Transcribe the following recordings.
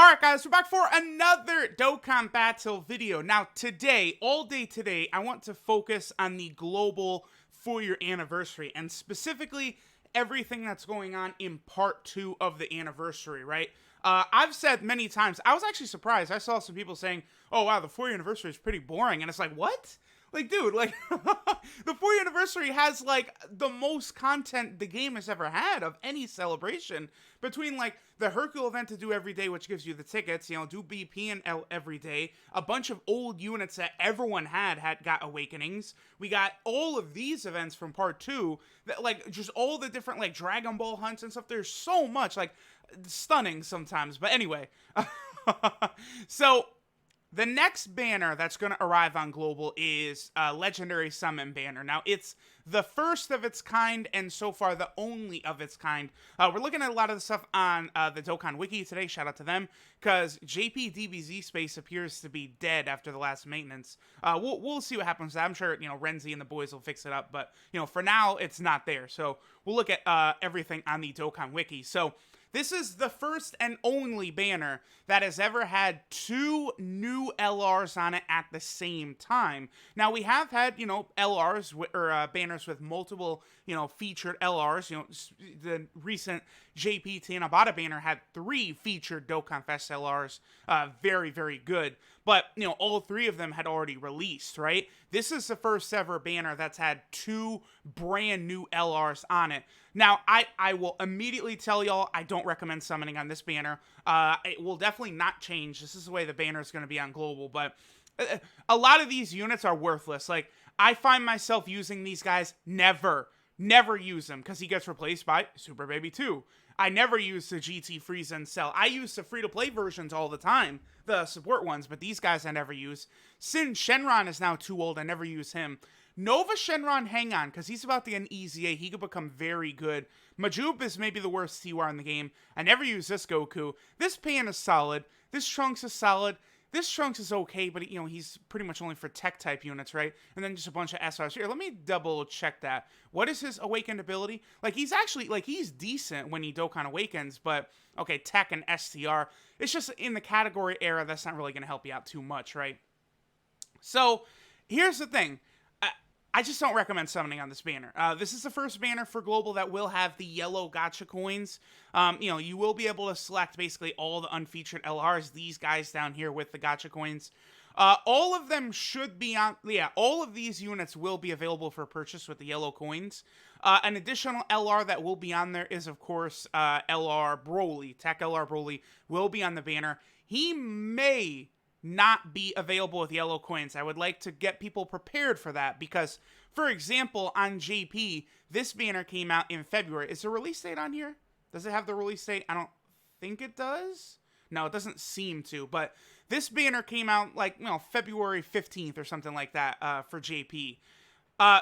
Alright guys, we're back for another Dokkan Battlefield video. Now today, all day today, I want to focus on the global 4-year anniversary, and specifically everything that's going on in part 2 of the anniversary, right? I've said many times, I was actually surprised. I saw some people saying, oh wow, the 4-year anniversary is pretty boring, and it's like, what? Like, dude, like, the 4-year anniversary has, like, the most content the game has ever had of any celebration, between, like, the Hercule event to do every day, which gives you the tickets, you know, do BP and L every day, a bunch of old units that everyone had got awakenings. We got all of these events from part 2, that, like, just all the different, like, Dragon Ball hunts and stuff. There's so much, like, stunning sometimes, but anyway. So the next banner that's going to arrive on Global is Legendary Summon banner. Now, it's the first of its kind, and so far the only of its kind. We're looking at a lot of the stuff on the Dokkan Wiki today. Shout out to them, because JP DBZ space appears to be dead after the last maintenance. We'll see what happens. I'm sure, you know, Renzi and the boys will fix it up, but, you know, for now, it's not there. So we'll look at everything on the Dokkan Wiki. So this is the first and only banner that has ever had 2 new LRs on it at the same time. Now, we have had, you know, LRs or banners with multiple, you know, featured LRs. You know, the recent JP Tanabata banner had 3 featured Dokkan Fest LRs. Very, very good. But, you know, all 3 of them had already released, right? This is the first ever banner that's had 2 brand new LRs on it. Now, I will immediately tell y'all, I don't recommend summoning on this banner. It will definitely not change. This is the way the banner is going to be on Global, but a lot of these units are worthless. Like, I find myself using these guys, never use them, because he gets replaced by Super Baby 2. I never use the GT Frieza and Cell. I use the free-to-play versions all the time, the support ones, but these guys I never use. Sin Shenron is now too old. I never use him. Nova Shenron, hang on, because he's about to get an easy A. He could become very good. Majub is maybe the worst TWR in the game. I never use this Goku. This Pan is solid. This Trunks is solid. This Trunks is okay, but, you know, he's pretty much only for tech-type units, right? And then just a bunch of SRs. Here, let me double-check that. What is his awakened ability? Like, he's actually, like, he's decent when he Dokkan Awakens, but, okay, tech and STR. It's just in the category era, that's not really going to help you out too much, right? So, here's the thing. I just don't recommend summoning on this banner. This is the first banner for Global that will have the yellow gacha coins. You know, you will be able to select basically all the unfeatured LRs, these guys down here with the gacha coins. All of them should be on, yeah, all of these units will be available for purchase with the yellow coins. An additional LR that will be on there is, of course, LR Broly. Tech LR Broly will be on the banner. He may not be available with yellow coins. I would like to get people prepared for that, because, for example, on JP, this banner came out in February. Is the release date on here? Does it have the release date? I don't think it does. No, it doesn't seem to, but this banner came out, like, you know, February 15th or something like that for JP.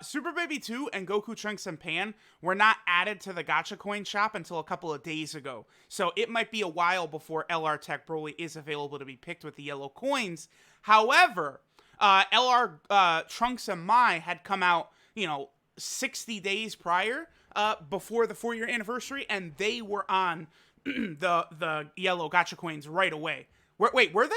Super Baby 2 and Goku, Trunks, and Pan were not added to the gacha coin shop until a couple of days ago. So it might be a while before LR Tech Broly is available to be picked with the yellow coins. However, LR Trunks and Mai had come out, you know, 60 days prior, before the 4-year anniversary, and they were on the yellow gacha coins right away. Wait, were they?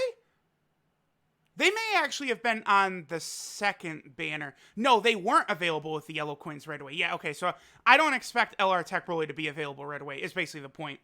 They may actually have been on the second banner. No, they weren't available with the yellow coins right away. Yeah, okay, so I don't expect LR Tech Broly to be available right away, is basically the point.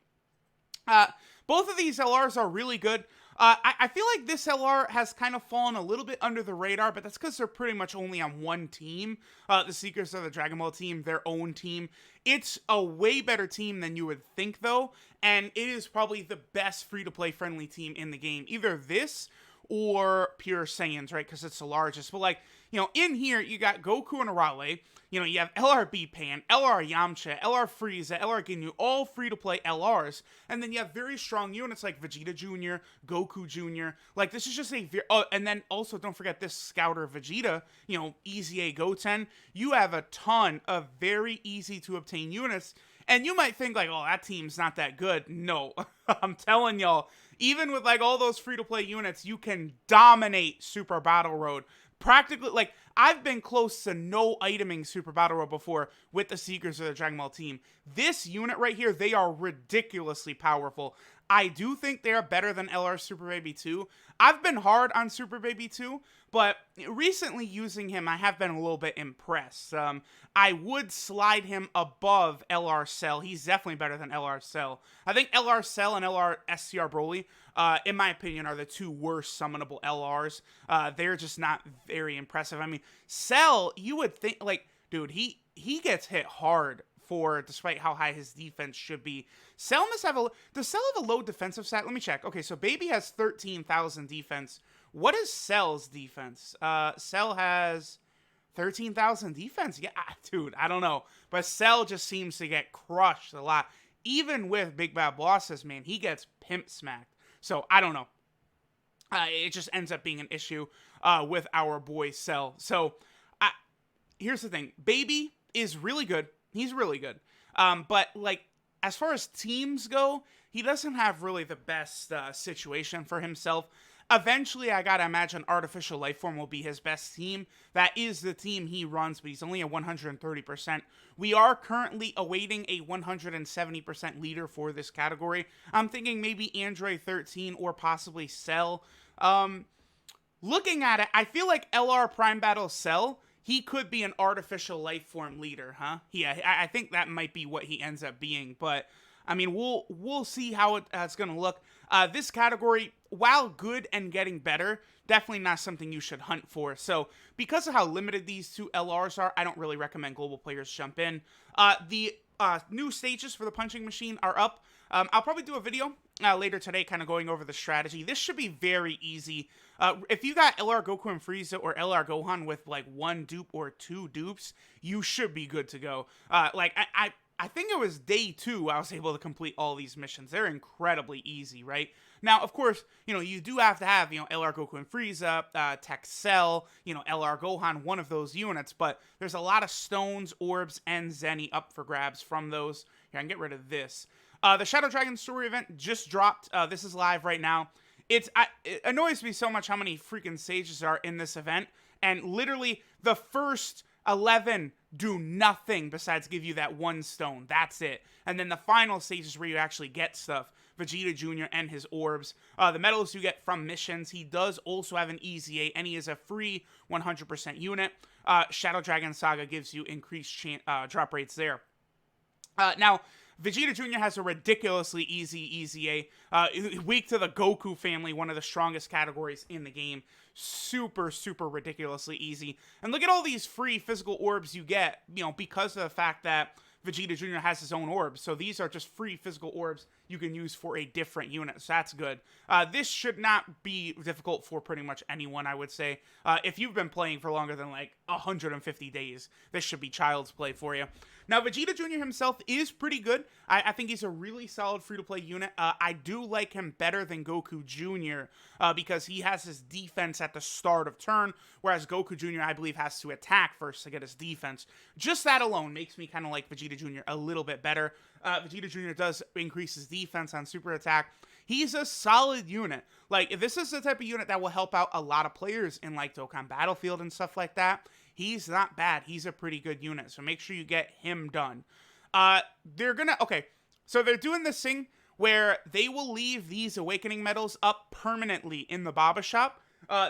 Both of these LRs are really good. I feel like this LR has kind of fallen a little bit under the radar, but that's because they're pretty much only on one team. The Seekers of the Dragon Ball team, their own team. It's a way better team than you would think, though, and it is probably the best free-to-play friendly team in the game. Either this or Pure Saiyans, right? Because it's the largest. But, like, you know, in here, you got Goku and Arale. You know, you have LRB Pan, LR Yamcha, LR Frieza, LR Ginyu, all free-to-play LRs. And then you have very strong units like Vegeta Jr., Goku Jr. Like, this is just a oh, and then also, don't forget this Scouter Vegeta, you know, Easy A Goten. You have a ton of very easy-to-obtain units. And you might think, like, oh, that team's not that good. No, I'm telling y'all, even with, like, all those free-to-play units, you can dominate Super Battle Road. Practically, like, I've been close to no iteming Super Battle Road before with the Seekers of the Dragon Ball team. This unit right here, they are ridiculously powerful. I do think they are better than LR Super Baby 2. I've been hard on Super Baby 2, but recently using him, I have been a little bit impressed. I would slide him above LR Cell. He's definitely better than LR Cell. I think LR Cell and LR SCR Broly, in my opinion, are the two worst summonable LRs. They're just not very impressive. I mean, Cell, you would think, like, dude, he gets hit hard for, despite how high his defense should be. Cell must have does Cell have a low defensive stat? Let me check. Okay, so Baby has 13,000 defense. What is Cell's defense? Cell has 13,000 defense. Yeah, dude, I don't know. But Cell just seems to get crushed a lot. Even with Big Bad Bosses, man, he gets pimp smacked. So, I don't know. It just ends up being an issue with our boy Cell. So, here's the thing. Baby is really good. He's really good. But, like, as far as teams go, he doesn't have really the best situation for himself. Eventually, I gotta imagine Artificial Lifeform will be his best team. That is the team he runs, but he's only at 130%. We are currently awaiting a 170% leader for this category. I'm thinking maybe Android 13 or possibly Cell. Looking at it, I feel like LR Prime Battle Cell, he could be an Artificial Lifeform leader, huh? Yeah, I think that might be what he ends up being, but I mean, we'll see how it's going to look. This category, while good and getting better, definitely not something you should hunt for. So, because of how limited these two LRs are, I don't really recommend global players jump in. The new stages for the punching machine are up. I'll probably do a video later today kind of going over the strategy. This should be very easy. If you got LR Goku and Frieza or LR Gohan with like one dupe or two dupes, you should be good to go. I think it was day 2 I was able to complete all these missions. They're incredibly easy, right? Now, of course, you do have to have, LR Goku and Frieza, Tech Cell, LR Gohan, one of those units, but there's a lot of stones, orbs, and Zenny up for grabs from those. Here, I can get rid of this. The Shadow Dragon story event just dropped. This is live right now. It annoys me so much how many freaking stages are in this event, and literally the first 11 do nothing besides give you that one stone. That's it. And then the final stage is where you actually get stuff. Vegeta Jr. and his orbs. The medals you get from missions. He does also have an Easy 8, and he is a free 100% unit. Shadow Dragon Saga gives you increased drop rates there. Now, Vegeta Jr. has a ridiculously easy A. Weak to the Goku family, one of the strongest categories in the game. Super, super ridiculously easy. And look at all these free physical orbs you get, because of the fact that Vegeta Jr. has his own orbs. So these are just free physical orbs you can use for a different unit. So that's good. This should not be difficult for pretty much anyone, I would say. If you've been playing for longer than like 150 days, this should be child's play for you. Now, Vegeta Jr. himself is pretty good. I think he's a really solid free-to-play unit. I do like him better than Goku Jr. Because he has his defense at the start of turn, whereas Goku Jr., I believe, has to attack first to get his defense. Just that alone makes me kind of like Vegeta Jr. a little bit better. Vegeta Jr. does increase his defense on super attack. He's a solid unit. Like, this is the type of unit that will help out a lot of players in, like, Dokkan Battlefield and stuff like that. He's not bad. He's a pretty good unit, so make sure you get him done. So they're doing this thing where they will leave these Awakening medals up permanently in the Baba shop.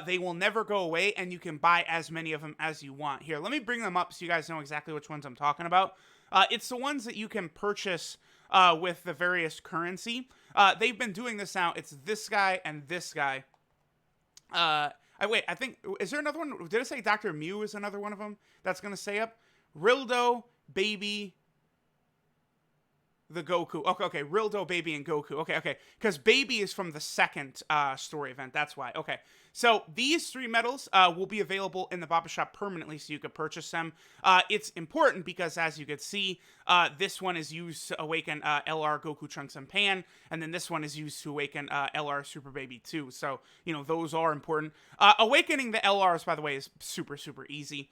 They will never go away, and you can buy as many of them as you want. Here, let me bring them up so you guys know exactly which ones I'm talking about. It's the ones that you can purchase with the various currency. They've been doing this now. It's this guy and this guy. I think, is there another one? Did I say Dr. Mew is another one of them that's going to stay up? Rildo, Baby, the Goku. Okay, Rildo, Baby, and Goku. Okay. Because Baby is from the second story event. That's why. Okay. So these 3 medals will be available in the Baba shop permanently, so you could purchase them. It's important because, as you could see, this one is used to awaken LR Goku Trunks and Pan, and then this one is used to awaken LR Super Baby 2. So, those are important. Awakening the LRs, by the way, is super, super easy.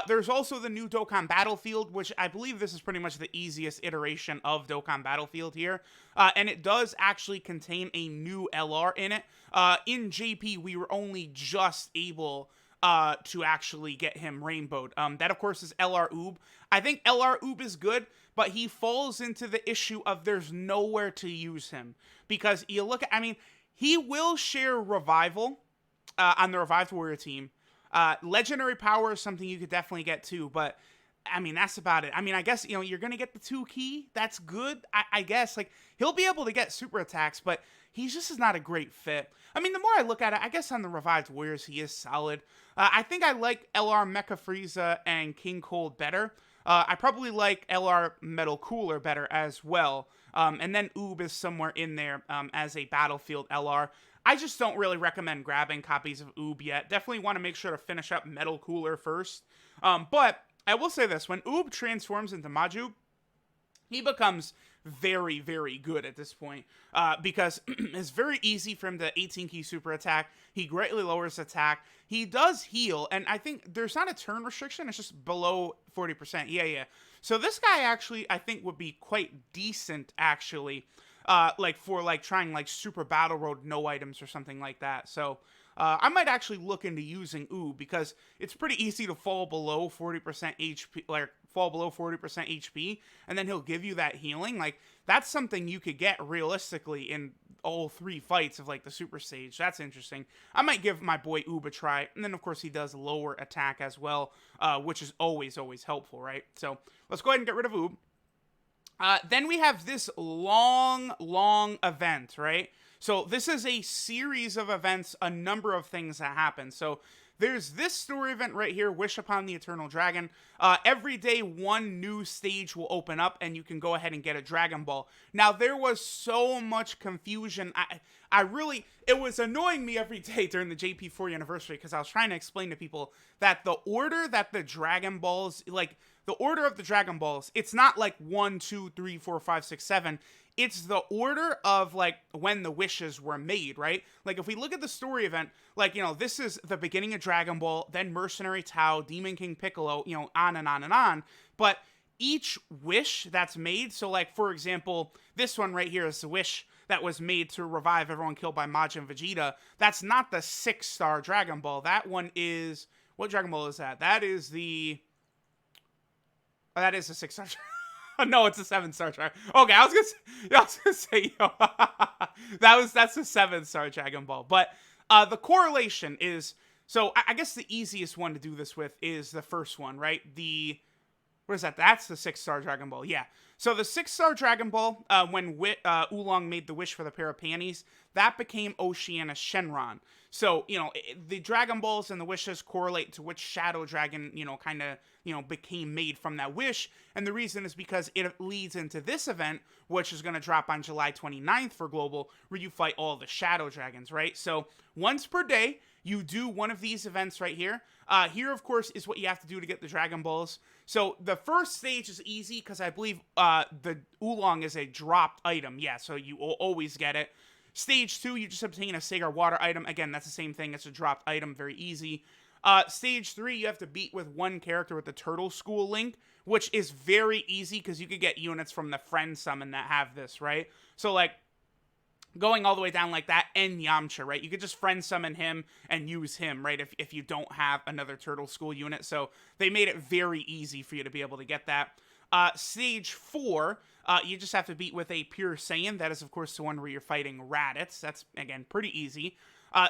There's also the new Dokkan Battlefield, which I believe this is pretty much the easiest iteration of Dokkan Battlefield here. And it does actually contain a new LR in it. In JP, we were only just able to actually get him rainbowed. That of course is LR Oob. I think LR Oob is good, but he falls into the issue of there's nowhere to use him. Because you look at, I mean, he will share Revival on the Revived Warrior team. Legendary Power is something you could definitely get too, but I mean, that's about it. I mean, I guess, you know, you're going to get the 2 key. That's good, I guess. Like, he'll be able to get super attacks, but he just is not a great fit. I mean, the more I look at it, I guess on the Revived Warriors, he is solid. I think I like LR Mecha Frieza and King Cold better. I probably like LR Metal Cooler better as well. And then Oob is somewhere in there as a Battlefield LR. I just don't really recommend grabbing copies of Oob yet. Definitely want to make sure to finish up Metal Cooler first. But I will say this, when Oob transforms into Maju, he becomes very, very good at this point, because it's very easy for him to 18 key super attack. He greatly lowers attack. He does heal, and I think there's not a turn restriction. It's just below 40%. Yeah. So this guy actually, I think, would be quite decent, actually, like for like trying like Super Battle Road no items or something like that. So I might actually look into using Oob because it's pretty easy to fall below 40% HP, like fall below 40% HP, and then he'll give you that healing. Like, that's something you could get realistically in all 3 fights of like the super stage. That's interesting. I might give my boy Oob a try. And then of course he does lower attack as well, which is always helpful, right? So let's go ahead and get rid of Oob. Then we have this long event, right? So this is a series of events, a number of things that happen. So there's this story event right here, Wish Upon the Eternal Dragon. Every day, 1 new stage will open up, and you can go ahead and get a Dragon Ball. Now, there was so much confusion. It was annoying me every day during the JP4 anniversary, because I was trying to explain to people that the order that the Dragon Balls, like, the order of the Dragon Balls, it's not like 1, 2, 3, 4, 5, 6, 7. It's the order of, like, when the wishes were made, right? Like, if we look at the story event, like, you know, this is the beginning of Dragon Ball, then Mercenary Tao, Demon King Piccolo, you know, on and on and on. But each wish that's made, so, like, for example, this one right here is the wish that was made to revive everyone killed by Majin Vegeta. That's not the 6-star Dragon Ball. That one is... What Dragon Ball is that? That is the... Oh, that is a 6-star No, it's a 7-star Dragon. Okay, I was gonna say, yo, that's a 7-star Dragon Ball. But the correlation is, so I guess the easiest one to do this with is the first one, right? What is that? That's the 6-star Dragon Ball. Yeah. So the 6-star Dragon Ball, when Oolong made the wish for the pair of panties, that became Oceania Shenron. So, you know, the Dragon Balls and the wishes correlate to which Shadow Dragon, you know, kind of, you know, became made from that wish. And the reason is because it leads into this event, which is going to drop on July 29th for Global, where you fight all the Shadow Dragons, right? So once per day, you do one of these events right here. Here, of course, is what you have to do to get the Dragon Balls. So the first stage is easy because I believe the Oolong is a dropped item. Yeah, so you will always get it. Stage 2, you just obtain a Sagar Water item. Again, that's the same thing. It's a dropped item. Very easy. Stage 3, you have to beat with one character with the Turtle School link, which is very easy because you could get units from the Friend Summon that have this, right? So, like, going all the way down like that, and Yamcha, right? You could just Friend Summon him and use him, right? If you don't have another Turtle School unit. So they made it very easy for you to be able to get that. Stage 4, you just have to beat with a Pure Saiyan. That is, of course, the one where you're fighting Raditz. That's, again, pretty easy.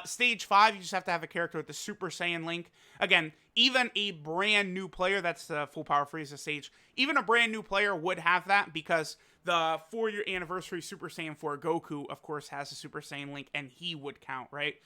Stage 5, you just have to have a character with the Super Saiyan link. Again, even a brand new player, that's the Full Power Frieza stage, even a brand new player would have that because the 4-year anniversary Super Saiyan 4 Goku, of course, has a Super Saiyan link, and he would count, right?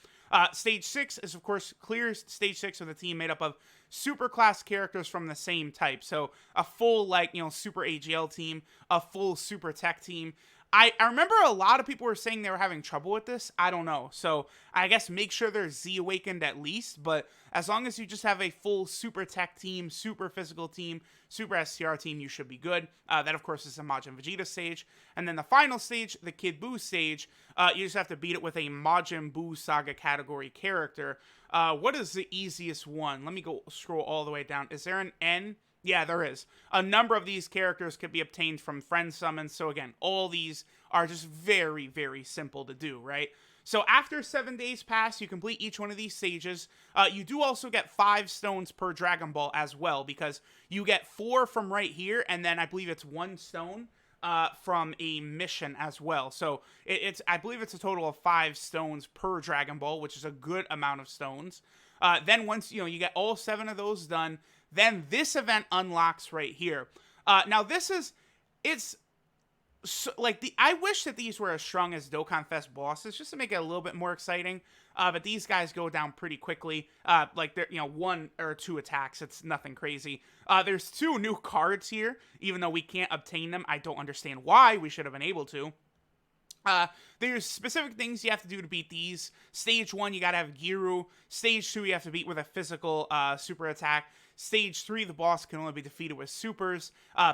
Stage 6 is, of course, clear stage 6 with a team made up of super class characters from the same type. So a full, like, you know, Super AGL team, a full Super Tech team. I remember a lot of people were saying they were having trouble with this. I don't know. So I guess make sure they're Z Awakened at least. But as long as you just have a full Super Tech team, Super Physical team, Super STR team, you should be good. That, of course, is the Majin Vegeta stage. And then the final stage, the Kid Buu stage, you just have to beat it with a Majin Buu Saga category character. What is the easiest one? Let me go scroll all the way down. Is there an N? Yeah, there is. A number of these characters could be obtained from Friend Summons. So again, all these are just very, very simple to do, right? So after 7 days pass, you complete each one of these stages. You do also get 5 stones per Dragon Ball as well, because you get 4 from right here, and then I believe it's 1 stone from a mission as well. So I believe it's a total of 5 stones per Dragon Ball, which is a good amount of stones. Then once you get all 7 of those done, then this event unlocks right here. Now it's so, like, I wish that these were as strong as Dokkan Fest bosses, just to make it a little bit more exciting. But these guys go down pretty quickly. Like, they're 1 or 2 attacks. It's nothing crazy. There's 2 new cards here, even though we can't obtain them. I don't understand why. We should have been able to. There's specific things you have to do to beat these. Stage 1, you gotta have Giru. Stage 2, you have to beat with a physical super attack. Stage 3, the boss can only be defeated with supers.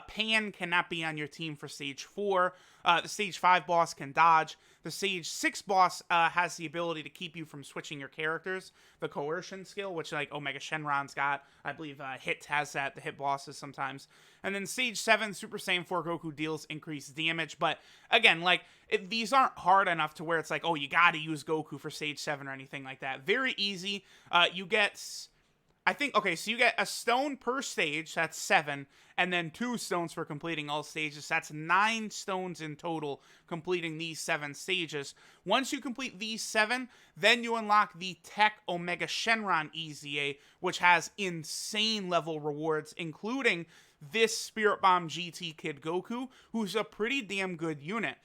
Pan cannot be on your team for Stage 4. The Stage 5 boss can dodge. The Stage 6 boss has the ability to keep you from switching your characters. The coercion skill, which like Omega Shenron's got. I believe Hit has that, the Hit bosses sometimes. And then Stage 7, Super Saiyan 4 Goku deals increased damage. But again, like, these aren't hard enough to where it's like, oh, you gotta use Goku for Stage 7 or anything like that. Very easy. You get... so you get a stone per stage, that's 7, and then 2 stones for completing all stages. That's 9 stones in total completing these 7 stages. Once you complete these 7, then you unlock the Tech Omega Shenron EZA, which has insane level rewards, including this Spirit Bomb GT Kid Goku, who's a pretty damn good unit.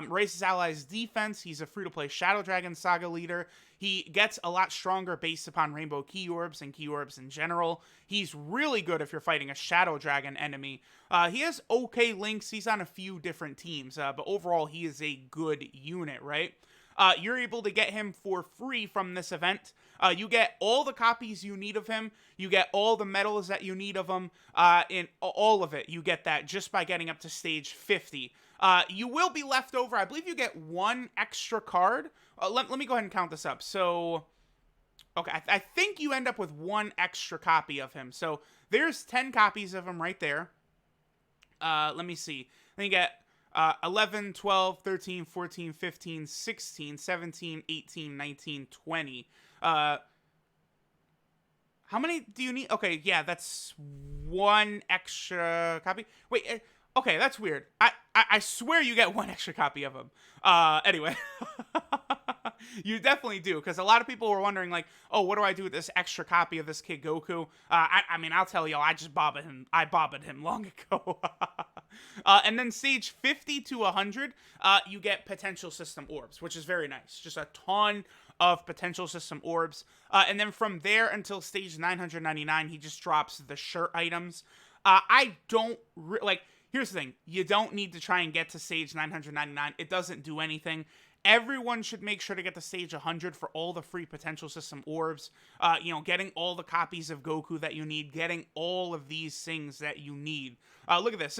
Raises allies' defense. He's a free-to-play Shadow Dragon Saga leader. He gets a lot stronger based upon Rainbow Key Orbs and Key Orbs in general. He's really good if you're fighting a Shadow Dragon enemy. He has okay links. He's on a few different teams, but overall, he is a good unit, right? You're able to get him for free from this event. You get all the copies you need of him. You get all the medals that you need of him. In all of it, you get that just by getting up to stage 50. You will be left over. I believe you get 1 extra card. Let me go ahead and count this up. So, okay, I think you end up with 1 extra copy of him. So there's 10 copies of him right there. Let me see. Then you get 11, 12, 13, 14, 15, 16, 17, 18, 19, 20. How many do you need? Okay, yeah, that's 1 extra copy. Wait, okay, that's weird. I swear you get 1 extra copy of him. Anyway. You definitely do, because a lot of people were wondering, like, oh, what do I do with this extra copy of this Kid Goku? I mean, I'll tell y'all, I bobbed him long ago. And then stage 50 to 100, you get potential system orbs, which is very nice. Just a ton of potential system orbs. And then from there until stage 999, he just drops the shirt items. Here's the thing. You don't need to try and get to stage 999. It doesn't do anything. Everyone should make sure to get to stage 100 for all the free potential system orbs. Getting all the copies of Goku that you need, getting all of these things that you need. Look at this.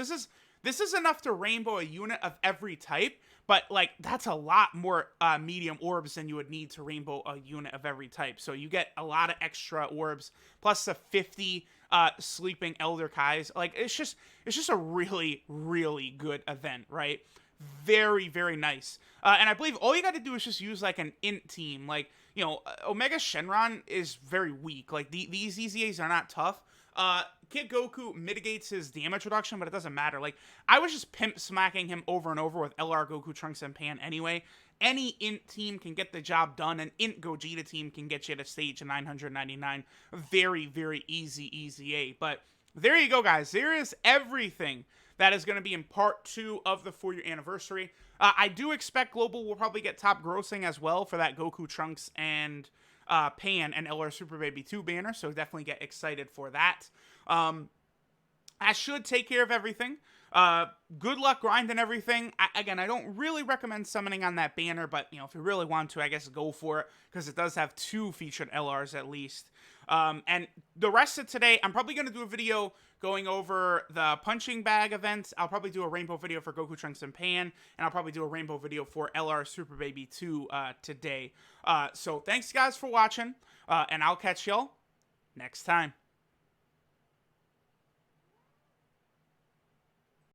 This is enough to rainbow a unit of every type, but like that's a lot more medium orbs than you would need to rainbow a unit of every type. So you get a lot of extra orbs, plus the 50 sleeping Elder Kais. Like it's just a really, really good event, right? Very, very nice. And I believe all you got to do is just use like an int team. Like, Omega Shenron is very weak. Like these EZAs are not tough. Kid Goku mitigates his damage reduction, but it doesn't matter. Like, I was just pimp smacking him over and over with LR Goku, Trunks, and Pan anyway. Any int team can get the job done. An int Gogeta team can get you to stage 999. Very, very easy EZA. But there you go, guys. There is everything that is going to be in part 2 of the 4-year anniversary. I do expect Global will probably get top grossing as well for that Goku, Trunks, and Pan and LR Super Baby 2 banner, so definitely get excited for that. I should take care of everything. Good luck grinding everything. I don't really recommend summoning on that banner, but, if you really want to, I guess go for it, because it does have 2 featured LRs at least. And the rest of today, I'm probably going to do a video going over the punching bag events. I'll probably do a rainbow video for Goku, Trunks, and Pan, and I'll probably do a rainbow video for LR Super Baby 2 today. So thanks, guys, for watching, and I'll catch y'all next time.